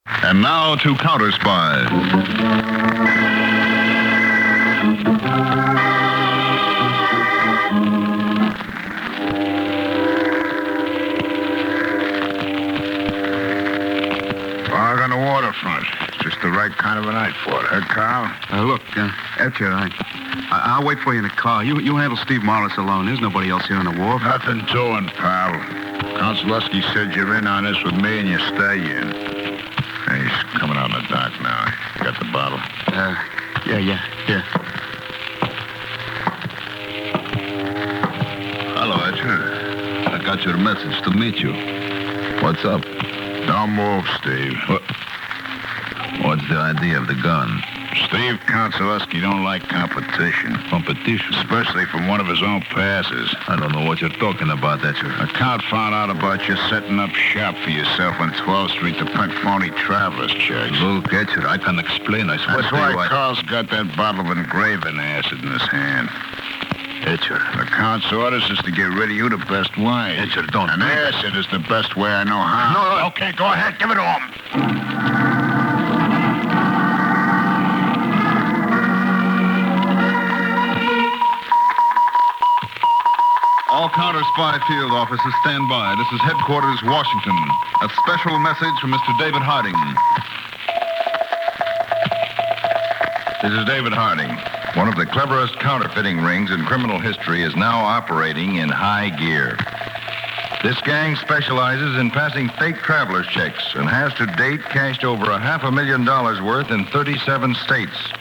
And now to CounterSpy. Fog on the waterfront. It's just the right kind of a night for it, huh, Carl? Look, Etcher, I'll wait for you in the car. You handle Steve Morris alone. There's nobody else here on the wharf. Nothing doing, pal. Konsolowski said you're in on this with me and you stay in. Hey, he's coming out in the dark now. Got the bottle? Yeah. Here. Hello, Etcher. I got your message to meet you. What's up? Don't move, Steve. What's the idea of the gun? Steve Konsolowski don't like competition. Competition? Especially from one of his own passes. I don't know what you're talking about, Etcher. A count found out about you setting up shop for yourself on 12th Street to print phony traveler's checks. Look, Etcher, I can explain. I swear That's to you. why Carl's got that bottle of engraving acid in his hand. Etcher. The count's orders is to get rid of you the best way. Etcher, don't. And acid is the best way I know how. No. Okay, go ahead. Give it to him. All CounterSpy field officers stand by. This is headquarters, Washington. A special message from Mr. David Harding. This is David Harding. One of the cleverest counterfeiting rings in criminal history is now operating in high gear. This gang specializes in passing fake traveler's checks and has to date cashed over $500,000 worth in 37 states.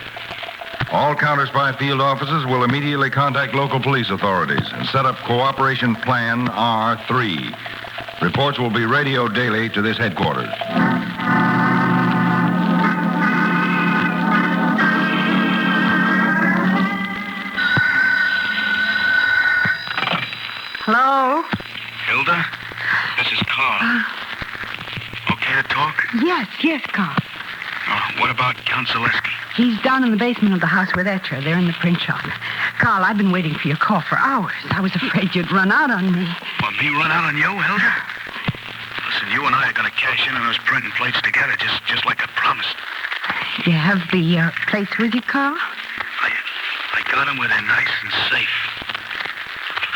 All CounterSpy field officers will immediately contact local police authorities and set up Cooperation Plan R3. Reports will be radioed daily to this headquarters. Hello? Hilda? This is Carl. Okay to talk? Yes, Carl. What about Konsolowski? He's down in the basement of the house with Etcher. They're in the print shop. Carl, I've been waiting for your call for hours. I was afraid you'd run out on me. What, me run out on you, Hilda? Listen, you and I are going to cash in on those printing plates together, just like I promised. Do you have the plates with you, Carl? I got them where they're nice and safe.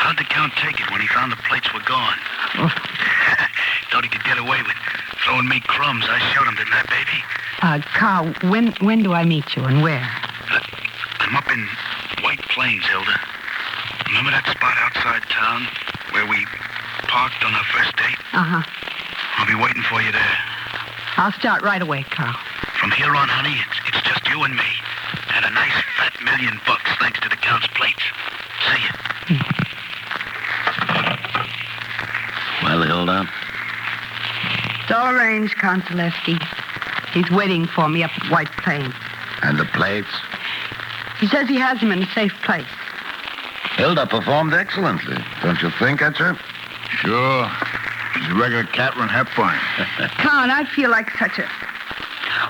How'd the Count take it when he found the plates were gone? Oh. Thought he could get away with throwing me crumbs. I showed him, didn't I, baby? Carl, when do I meet you and where? I'm up in White Plains, Hilda. Remember that spot outside town where we parked on our first date? Uh-huh. I'll be waiting for you there. I'll start right away, Carl. From here on, honey, it's just you and me. And a nice fat $1,000,000 thanks to the Count's plates. See ya. Well, Hilda? It's all arranged, Konsolowski. He's waiting for me up at White Plains. And the plates? He says he has them in a safe place. Hilda performed excellently, don't you think, Etcher? Sure. She's a regular Catherine Hepburn. Carl, I feel like such a...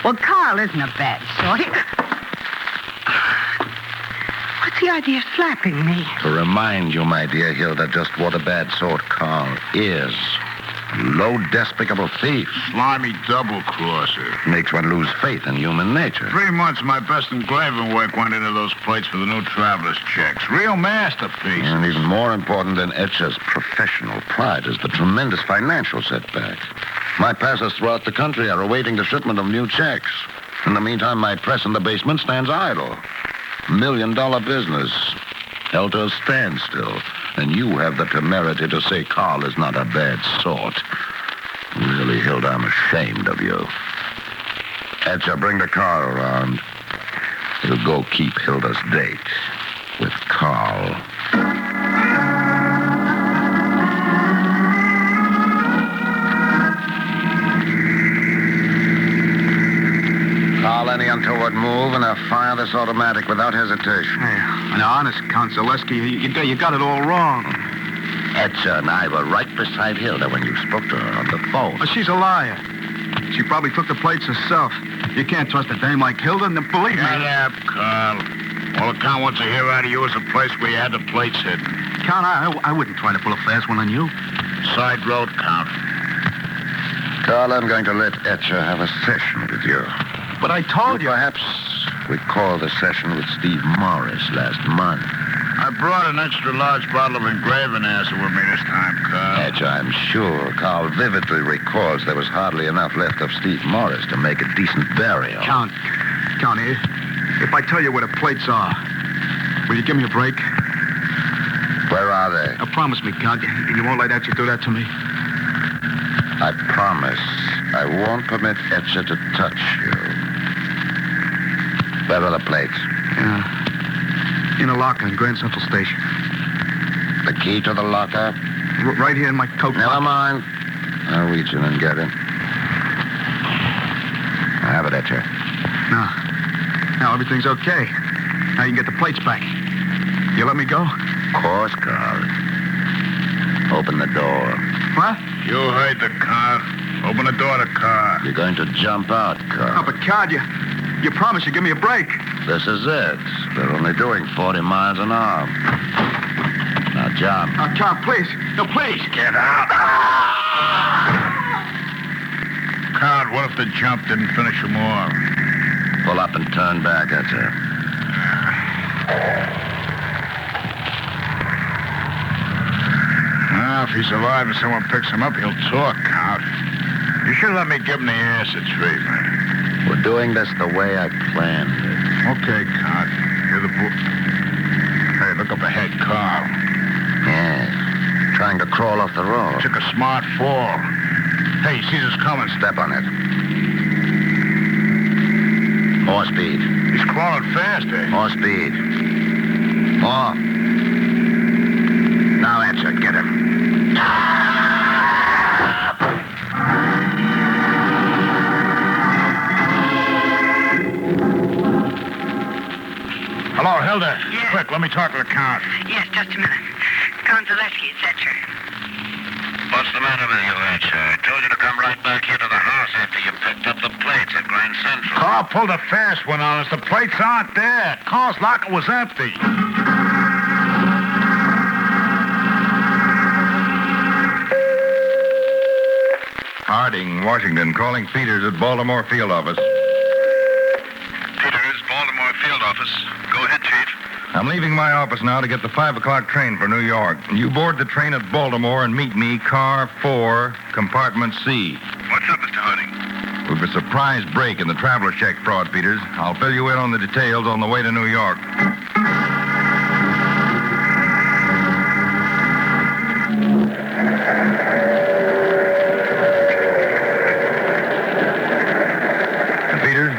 Well, Carl isn't a bad sort. What's the idea of slapping me? To remind you, my dear Hilda, just what a bad sort Carl is. Low, despicable thief. Slimy double-crosser. Makes one lose faith in human nature. 3 months my best engraving work went into those plates for the new traveler's checks. Real masterpiece. And even more important than Etcher's professional pride is the tremendous financial setback. My passers throughout the country are awaiting the shipment of new checks. In the meantime, my press in the basement stands idle. $1 million business. Held to a standstill. And you have the temerity to say Carl is not a bad sort. Really, Hilda, I'm ashamed of you. Etcher, bring the car around. We'll go keep Hilda's date with Carl. Carl, any untoward move, and I'll fire this automatic without hesitation. Hey, now, honest, Konsolowski, you got it all wrong. Etcher and I were right beside Hilda when you spoke to her on the phone. She's a liar. She probably took the plates herself. You can't trust a dame like Hilda, and believe me. Shut up, Carl. All the Count wants to hear out of you is the place where you had the plates hidden. Count, I wouldn't try to pull a fast one on you. Side road, Count. Carl, I'm going to let Etcher have a session with you. But I told you. Perhaps recall the session with Steve Morris last month. I brought an extra large bottle of engraving acid with me this time, Carl. Etcher, I'm sure Carl vividly recalls there was hardly enough left of Steve Morris to make a decent burial. Count, if I tell you where the plates are, will you give me a break? Where are they? Now, promise me, Count, you won't let Etcher do that to me. I promise I won't permit Etcher to touch you. Where are the plates? Yeah. In a locker in Grand Central Station. The key to the locker? Right here in my coat Never pocket. mind. I'll reach in and get it. I have it, Etcher. Now everything's okay. Now you can get the plates back. You let me go? Of course, Carl. Open the door. What? You heard the car. Open the door of the car. You're going to jump out, Carl. Oh, but Carl, you promised you'd give me a break. This is it. They're only doing 40 miles an hour. Now, jump. Oh, Carl, please. No, please. Get out. Carl, what if the jump didn't finish him off? Pull up and turn back, Etcher. Now, if he survives and someone picks him up, he'll talk, Count. You should let me give him the acid treatment. We're doing this the way I planned it. Okay, Count. Here's the book. Hey, look up ahead, Carl. Yeah. Trying to crawl off the road. Took a smart fall. Hey, he sees us coming. Step on it. More speed. He's crawling faster. More speed. More. Now, Etcher, get him. Hello, Hilda. Yes. Quick, let me talk to the Count. Yes, just a minute. Count Zaleski, it's Etcher. What's the matter with you, Etcher? I told you to come right back here to the house after you picked up the plates at Grand Central. Carl pulled a fast one on us. The plates aren't there. Carl's locker was empty. Harding, Washington, calling Peters at Baltimore field office. Peters, Baltimore field office. Go ahead, Chief. I'm leaving my office now to get the 5 o'clock train for New York. You board the train at Baltimore and meet me, car 4, compartment C. What's up, Mr. Harding? We've a surprise break in the traveler check fraud, Peters. I'll fill you in on the details on the way to New York. Peters,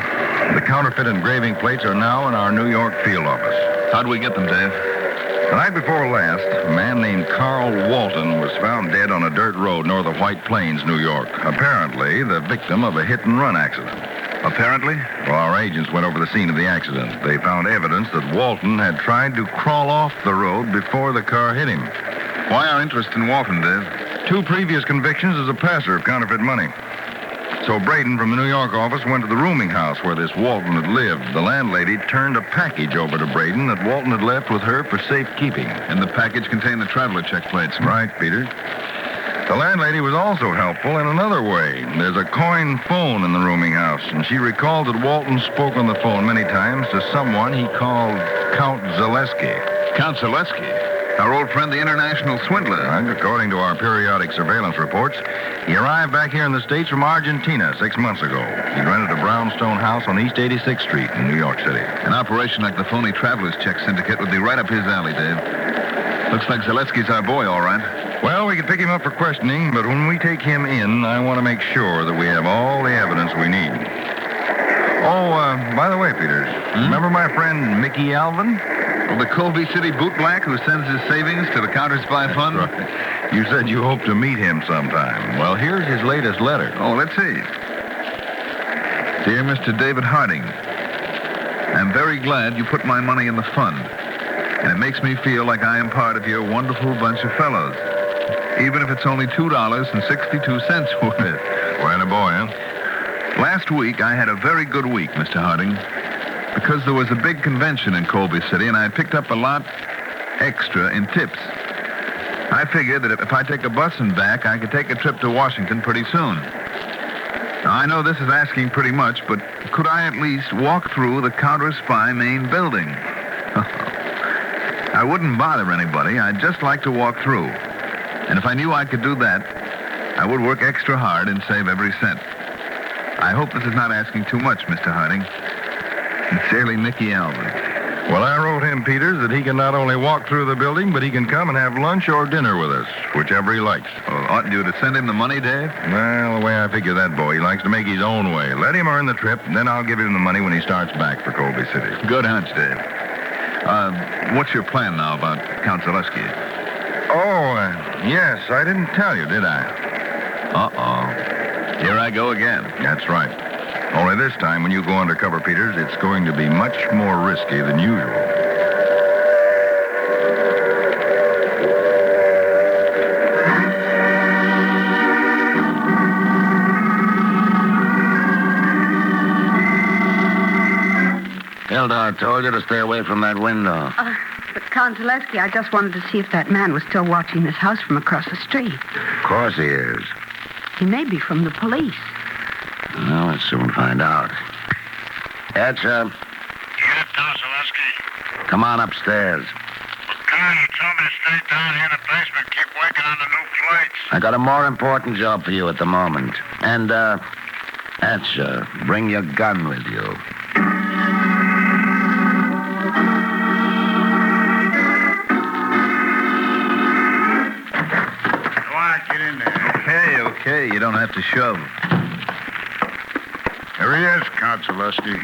the counterfeit engraving plates are now in our New York field office. How'd we get them, Dave? The night before last, a man named Carl Walton was found dead on a dirt road north of White Plains, New York. Apparently, the victim of a hit-and-run accident. Apparently? Well, our agents went over the scene of the accident. They found evidence that Walton had tried to crawl off the road before the car hit him. Why our interest in Walton, Dave? 2 previous convictions as a passer of counterfeit money. So Braden from the New York office went to the rooming house where this Walton had lived. The landlady turned a package over to Braden that Walton had left with her for safekeeping. And the package contained the traveler check plates. Right, Peter. The landlady was also helpful in another way. There's a coin phone in the rooming house, and she recalled that Walton spoke on the phone many times to someone he called Count Zaleski. Count Zaleski? Our old friend, the international swindler. And according to our periodic surveillance reports, he arrived back here in the States from Argentina 6 months ago. He rented a brownstone house on East 86th Street in New York City. An operation like the phony traveler's check syndicate would be right up his alley, Dave. Looks like Zaleski's our boy, all right. Well, we can pick him up for questioning, but when we take him in, I want to make sure that we have all the evidence we need. Oh, by the way, Peters, remember my friend Mickey Alvin? Well, the Colby City bootblack who sends his savings to the CounterSpy fund? Right. You said you hope to meet him sometime. Well, here's his latest letter. Oh, let's see. Dear Mr. David Harding, I'm very glad you put my money in the fund. And it makes me feel like I am part of your wonderful bunch of fellows. Even if it's only $2.62 worth. Well, boy, huh? Last week, I had a very good week, Mr. Harding, because there was a big convention in Colby City, and I picked up a lot extra in tips. I figured that if I take a bus and back, I could take a trip to Washington pretty soon. Now, I know this is asking pretty much, but could I at least walk through the CounterSpy main building? I wouldn't bother anybody. I'd just like to walk through. And if I knew I could do that, I would work extra hard and save every cent. I hope this is not asking too much, Mr. Harding. Sincerely, Nicky Alvin. Well, I wrote him, Peters, that he can not only walk through the building, but he can come and have lunch or dinner with us, whichever he likes. Well, oughtn't you to send him the money, Dave? Well, the way I figure that boy, he likes to make his own way. Let him earn the trip, and then I'll give him the money when he starts back for Colby City. Good hunch, Dave. What's your plan now about Count Zaleski? Oh, yes, I didn't tell you, did I? Uh-oh. Here I go again. That's right. Only this time, when you go undercover, Peters, it's going to be much more risky than usual. Hilda, I told you to stay away from that window. But Count Zaleski, I just wanted to see if that man was still watching this house from across the street. Of course he is. He may be from the police. Well, let's soon find out. Etcher, Yeah, Count Zaleski. come on upstairs. Well, Carl, you told me to stay down here in the basement. Keep working on the new plates. I got a more important job for you at the moment. And, Etcher, bring your gun with you. Go on, get in there. Okay, you don't have to shove. Here he is, Count Zaleski.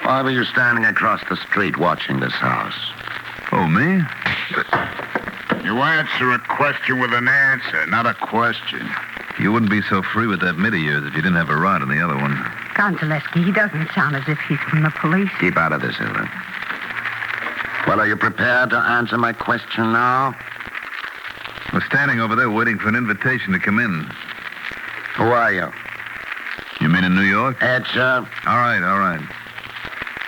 Why were you standing across the street watching this house? Oh, me? You answer a question with an answer, not a question. You wouldn't be so free with that mid of yours if you didn't have a rod in the other one. Count Zaleski, he doesn't sound as if he's from the police. Keep out of this, Hilda. Well, are you prepared to answer my question now? We're standing over there waiting for an invitation to come in. Who are you? You mean in New York? Etcher. All right.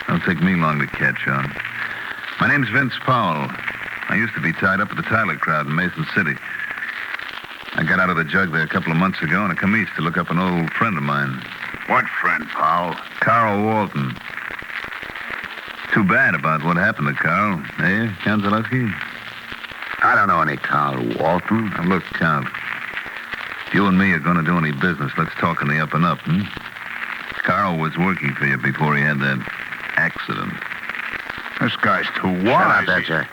Don't take me long to catch on. My name's Vince Powell. I used to be tied up with the Tyler crowd in Mason City. I got out of the jug there a couple of months ago and I come east to look up an old friend of mine. What friend, Powell? Carl Walton. Too bad about what happened to Carl, eh, Count Zaleski? I don't know any Carl Walton. Now, look, Count. If you and me are going to do any business, let's talk on the up and up, hmm? Carl was working for you before he had that accident. This guy's too Shut up, wise. Etcher.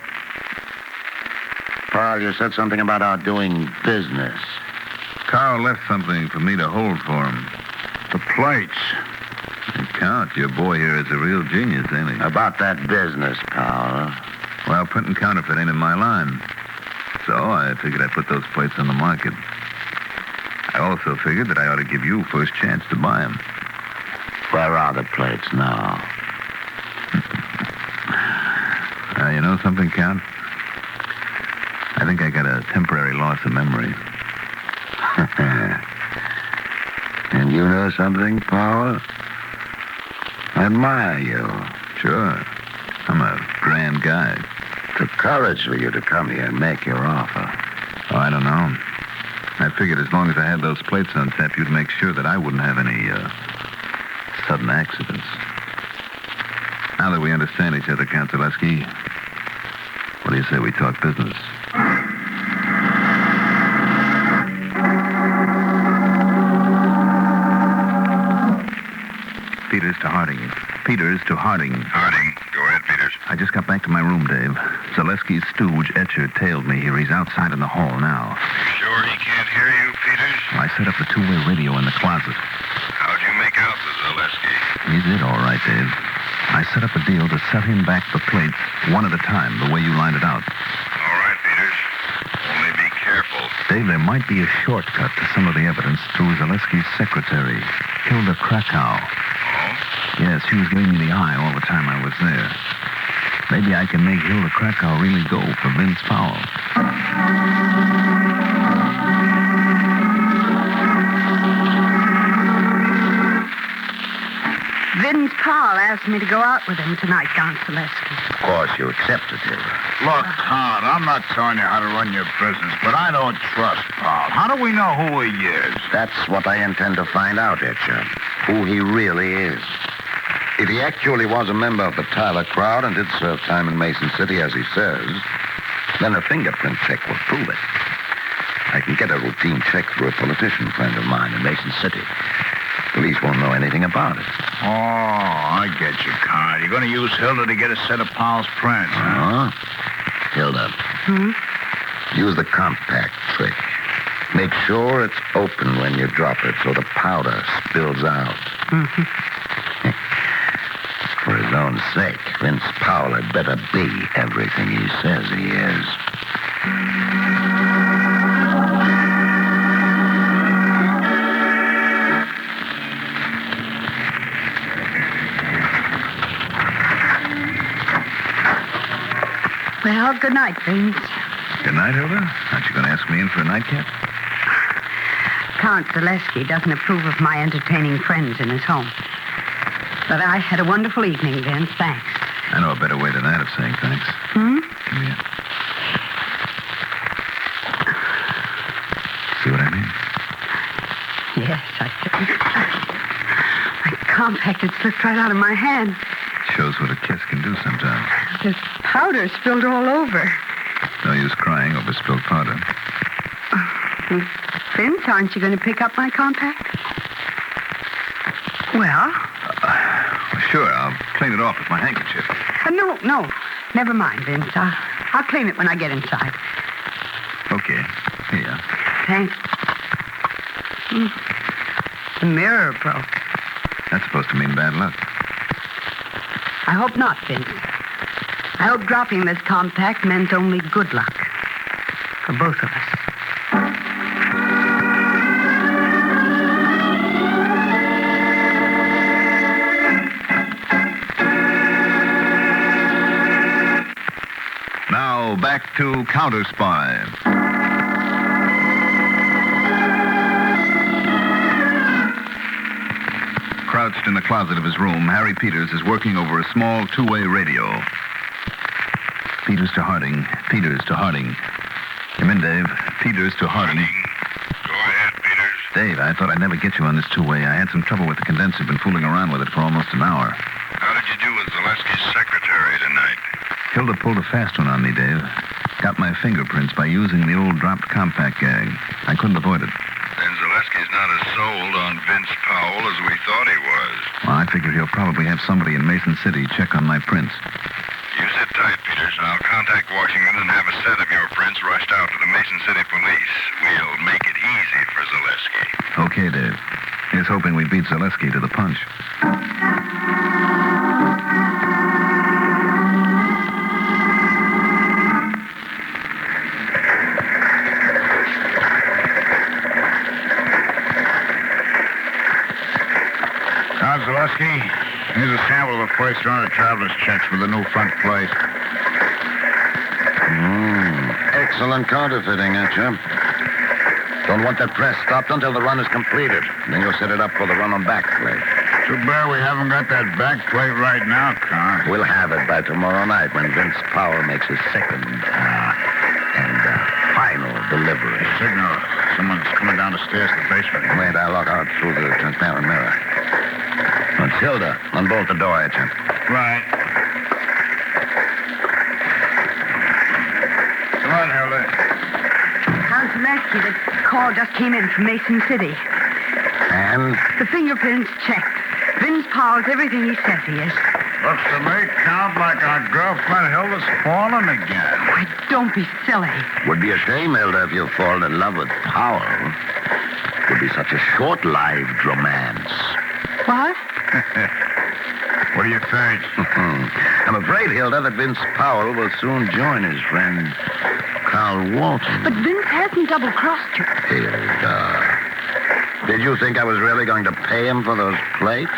Paul, you said something about our doing business. Carl left something for me to hold for him. The plates. And Count, your boy here is a real genius, ain't he? About that business, Paul. Well, print and counterfeit ain't in my line. So I figured I'd put those plates on the market. I also figured that I ought to give you first chance to buy them. Where are the plates now? You know something, Count? I think I got a temporary loss of memory. And you know something, Paul? I admire you. Sure. I'm a grand guy. The courage for you to come here and make your offer. Oh, I don't know. I figured as long as I had those plates on tap, you'd make sure that I wouldn't have any, sudden accidents. Now that we understand each other, Count Zaleski, what do you say we talk business? Peters to Harding. Peters to Harding. Harding. Go ahead, Peters. I just got back to my room, Dave. Zaleski's stooge, Etcher, tailed me here. He's outside in the hall now. Sure he can't hear you, Peters? Well, I set up the two-way radio in the closet. How'd you make out with Zaleski? He's it, all right, Dave. I set up a deal to set him back the plates one at a time, the way you lined it out. All right, Peters. Only be careful. Dave, there might be a shortcut to some of the evidence through Zaleski's secretary, Hilda Krakow. Oh? Yes, she was giving me the eye all the time I was there. Maybe I can make Hilda Krakow really go for Vince Powell. Vince Powell asked me to go out with him tonight, Count Zaleski. course you accept it, Hilda. Look, Count, I'm not telling you how to run your business, but I don't trust Paul. How do we know who he is? That's what I intend to find out, Etcher. Who he really is. If he actually was a member of the Tyler crowd and did serve time in Mason City, as he says, then a fingerprint check will prove it. I can get a routine check through a politician friend of mine in Mason City. Police won't know anything about it. Oh, I get you, Count. You're going to use Hilda to get a set of Paul's prints, huh? Hilda. Use the compact trick. Make sure it's open when you drop it so the powder spills out. For his own sake, Vince Powell had better be everything he says he is. Well, good night, Vince. Good night, Hilda. Aren't you going to ask me in for a nightcap? Count Zaleski doesn't approve of my entertaining friends in his home. But I had a wonderful evening, Vince. Thanks. I know a better way than that of saying thanks. Come here. See what I mean? Yes, I do. My compact had slipped right out of my hand. Shows what a kiss can do sometimes. There's powder spilled all over. No use crying over spilled powder. Vince, aren't you going to pick up my compact? Well? Sure, I'll clean it off with my handkerchief. No. Never mind, Vince. I'll clean it when I get inside. Okay. Here. Thanks. The mirror broke. That's supposed to mean bad luck. I hope not, Vince. I hope dropping this compact meant only good luck. For both of us. Now, back to CounterSpy. Crouched in the closet of his room, Harry Peters is working over a small two-way radio. Peters to Harding. Peters to Harding. Come in, Dave. Peters to Harding. Go ahead, Peters. Dave, I thought I'd never get you on this two-way. I had some trouble with the condenser. Been fooling around with it for almost an hour. How did you do with Zaleski's secretary tonight? Hilda pulled a fast one on me, Dave. Got my fingerprints by using the old dropped compact gag. I couldn't avoid it. Then Zaleski's not as sold on Vince Powell as we thought he was. Well, I figure he'll probably have somebody in Mason City check on my prints. You sit tight, Peters, and I'll contact Washington and have a set of your prints rushed out to the Mason City police. We'll make it easy for Zaleski. Okay, Dave. Here's hoping we beat Zaleski to the punch. Zaleski, here's a sample of the first round of traveler's checks with the new front plate. Excellent counterfeiting, Etcher. Don't want that press stopped until the run is completed. Then you'll set it up for the run on back plate. Too bad we haven't got that back plate right now, Con. We'll have it by tomorrow night when Vince Powell makes his second and final delivery. Signal. Someone's coming down the stairs to the basement. Wait, I'll look out through the transparent mirror. It's Hilda. Unbolt the door, Etcher. Right. Come on, Hilda. Count Zaleski, the call just came in from Mason City. And? The fingerprints checked. Vince Powell's everything he says he is. Looks to me, Count, like our girlfriend Hilda's fallen again. Why, don't be silly. Would be a shame, Hilda, if you fall in love with Powell. Would be such a short-lived romance. What? What do you think? I'm afraid, Hilda, that Vince Powell will soon join his friend Carl Walton. But Vince hasn't double-crossed you. Hilda, did you think I was really going to pay him for those plates?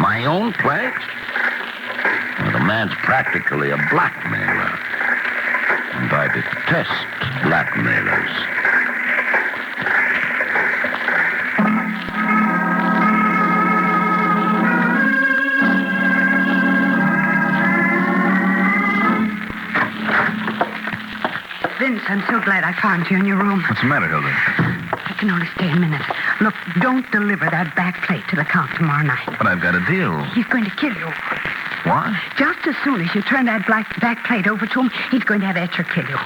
My own plates? Well, the man's practically a blackmailer. And I detest blackmailers. I'm so glad I found you in your room. What's the matter, Hilda? I can only stay a minute. Look, don't deliver that back plate to the Count tomorrow night. But I've got a deal. He's going to kill you. What? Just as soon as you turn that back plate over to him, he's going to have Etcher kill you.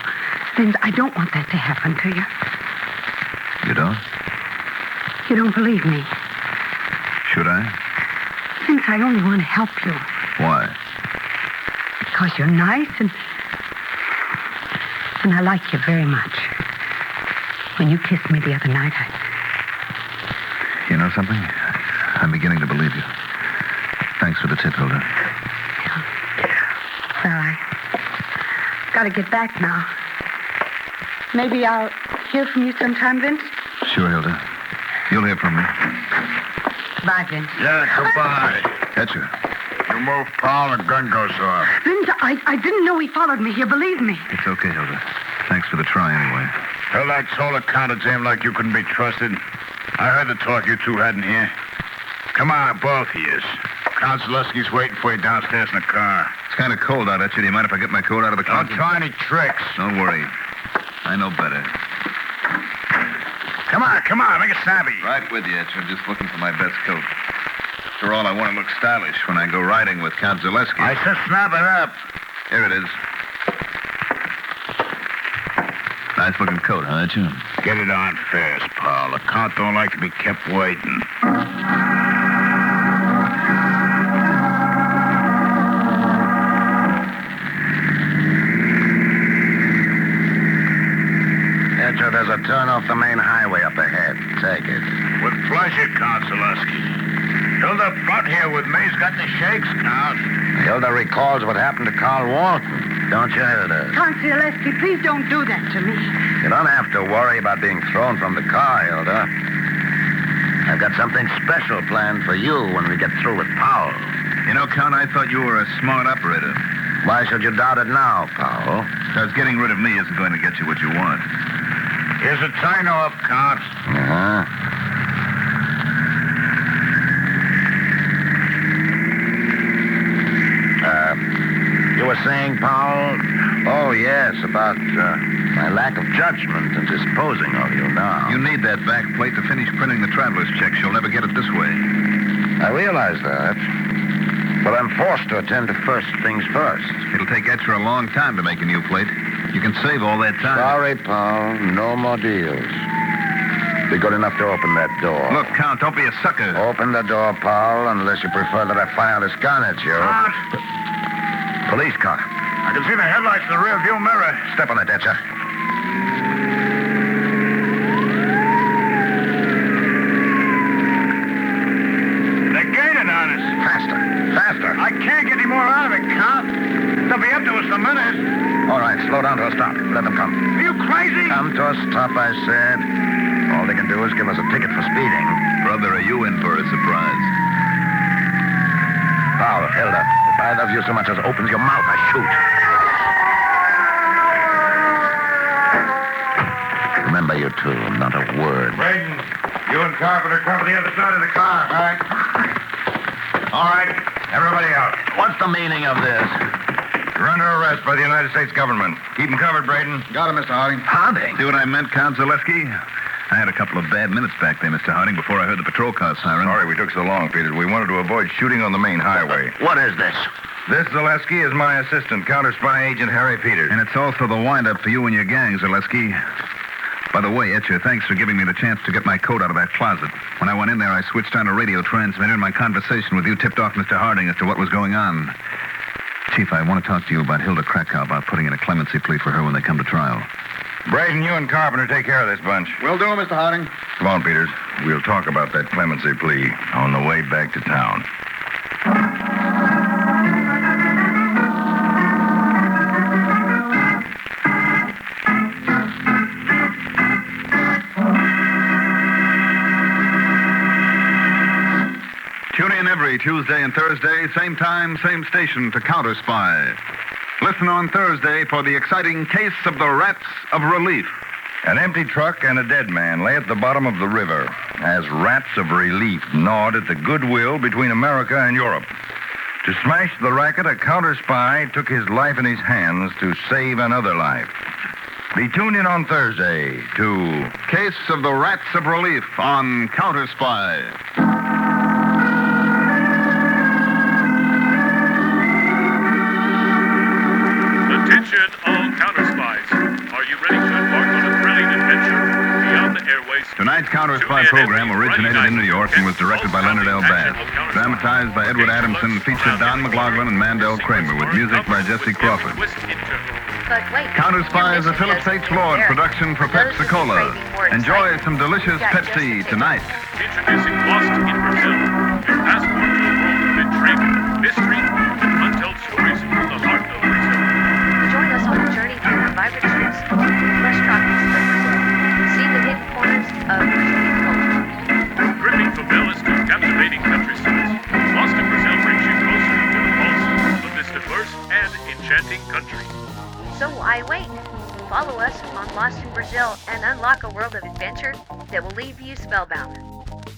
Vince, I don't want that to happen to you. You don't? You don't believe me. Should I? Vince, I only want to help you. Why? Because you're nice and I like you very much. When you kissed me the other night, You know something? I'm beginning to believe you. Thanks for the tip, Hilda. Well, I got to get back now. Maybe I'll hear from you sometime, Vince. Sure, Hilda. You'll hear from me. Bye, Vince. Yeah, goodbye. Etcher. You move, Paul, the gun goes off. Vince, I didn't know he followed me here, believe me. It's okay, Hilda. Thanks for the try, anyway. Hell, I told the counter to him like you couldn't be trusted. I heard the talk you two had in here. Come on, both of you. Count Zaleski's waiting for you downstairs in the car. It's kind of cold out, Etcher. Do you mind if I get my coat out of the Don't closet? try any tricks. Don't worry. I know better. Come on, make it snappy. Right with you, Etcher. I'm just looking for my best coat. After all, I want to look stylish when I go riding with Count Zaleski. I said snap it up. Here it is. Nice looking coat, huh, Etcher? Get it on fast, Paul. The Count don't like to be kept waiting. Etcher, there's a turn off the main highway up ahead. Take it. With pleasure, Count Zaleski. Hilda Butt here with me's got the shakes, Count. Hilda recalls what happened to Carl Walton. Don't you, Hilda? Count Zaleski, please don't do that to me. You don't have to worry about being thrown from the car, Hilda. I've got something special planned for you when we get through with Powell. You know, Count, I thought you were a smart operator. Why should you doubt it now, Powell? Because getting rid of me isn't going to get you what you want. Here's a turn-off, Count. Uh-huh. You were saying, Powell? Oh, yes, about my lack of judgment in disposing of you now. You need that back plate to finish printing the traveler's checks. You'll never get it this way. I realize that. But I'm forced to attend to first things first. It'll take Etcher a long time to make a new plate. You can save all that time. Sorry, Paul. No more deals. Be good enough to open that door. Look, Count, don't be a sucker. Open the door, Paul, unless you prefer that I fire this gun at you. Count, Police car. I can see the headlights in the rear view mirror. Step on it, Etcher. They're gaining on us. Faster. Faster. I can't get any more out of it, Count. They'll be up to us in a minute. All right, slow down to a stop. Let them come. Are you crazy? Come to a stop, I said. All they can do is give us a ticket for speeding. Brother, are you in for a surprise? Paul, Hilda, if either of you so much as opens your mouth, I shoot. Remember, you two, not a word. Braden, you and Carpenter cover the other side of the car, all right? All right, everybody out. What's the meaning of this? You're under arrest by the United States government. Keep him covered, Braden. Got him, Mr. Harding. Harding? See what I meant, Count Zaleski? I had a couple of bad minutes back there, Mr. Harding, before I heard the patrol car siren. Sorry we took so long, Peters. We wanted to avoid shooting on the main highway. What is this? This, Zaleski, is my assistant, CounterSpy agent Harry Peters. And it's also the wind-up for you and your gang, Zaleski. By the way, Etcher, thanks for giving me the chance to get my coat out of that closet. When I went in there, I switched on a radio transmitter, and my conversation with you tipped off Mr. Harding as to what was going on. Chief, I want to talk to you about Hilda Krakow, about putting in a clemency plea for her when they come to trial. Braden, you and Carpenter take care of this bunch. Will do, Mr. Harding. Come on, Peters. We'll talk about that clemency plea on the way back to town. Tune in every Tuesday and Thursday, same time, same station, to CounterSpy. Listen on Thursday for the exciting case of the Rats of Relief. An empty truck and a dead man lay at the bottom of the river as rats of relief gnawed at the goodwill between America and Europe. To smash the racket, a CounterSpy took his life in his hands to save another life. Be tuned in on Thursday to Case of the Rats of Relief on CounterSpy. Attention all counterspies. Are you ready to embark on a thrilling adventure beyond the airways? Tonight's CounterSpy program originated in New York and was directed by Leonard L. Bass. Dramatized by Edward Adamson, featured Don McLaughlin and Mandel Kramer, with music by Jesse Crawford. But wait, CounterSpy is a Phillips H. Lord production for Pepsi-Cola. Enjoy some delicious Pepsi tonight. Introducing Lost in Brazil, your passport to a world of intrigue, mystery, and untold stories from the heart of Brazil. join us on a journey through the vibrant streets and lush tropics of Brazil. See the hidden corners of Brazilian culture. From gripping favelas to captivating countrysides, Lost in Brazil brings you closer to the pulse of this diverse and enchanting country. So why wait? Follow us on Lost in Brazil and unlock a world of adventure that will leave you spellbound.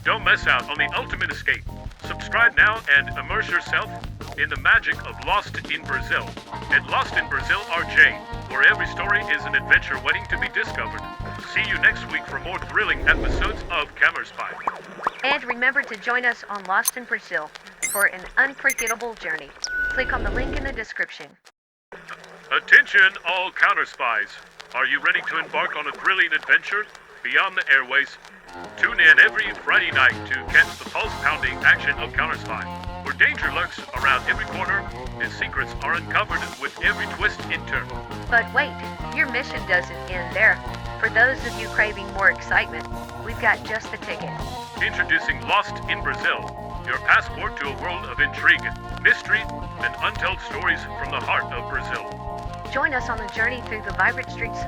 Don't miss out on the ultimate escape. Subscribe now and immerse yourself in the magic of Lost in Brazil at Lost in Brazil RJ, where every story is an adventure waiting to be discovered. See you next week for more thrilling episodes of CounterSpy. And remember to join us on Lost in Brazil for an unforgettable journey. Click on the link in the description. Attention all counterspies. Are you ready to embark on a thrilling adventure beyond the airways? Tune in every Friday night to catch the pulse-pounding action of CounterSpy, where danger lurks around every corner and secrets are uncovered with every twist and turn. But wait, your mission doesn't end there. For those of you craving more excitement, we've got just the ticket. Introducing Lost in Brazil, your passport to a world of intrigue, mystery, and untold stories from the heart of Brazil. Join us on a journey through the vibrant streets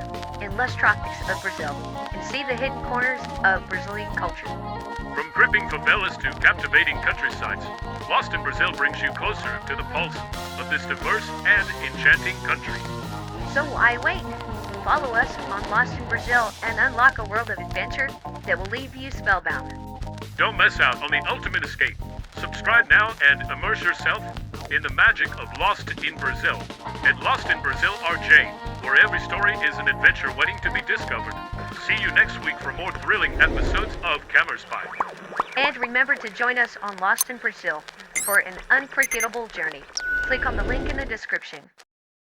and lush tropics of Brazil and see the hidden corners of Brazilian culture. From gripping favelas to captivating countrysides, Lost in Brazil brings you closer to the pulse of this diverse and enchanting country. So why wait? Follow us on Lost in Brazil and unlock a world of adventure that will leave you spellbound. Don't miss out on the ultimate escape. Subscribe now and immerse yourself in the magic of Lost in Brazil at Lost in Brazil RJ, where every story is an adventure waiting to be discovered. See you next week for more thrilling episodes of CounterSpy. And remember to join us on Lost in Brazil for an unforgettable journey. Click on the link in the description.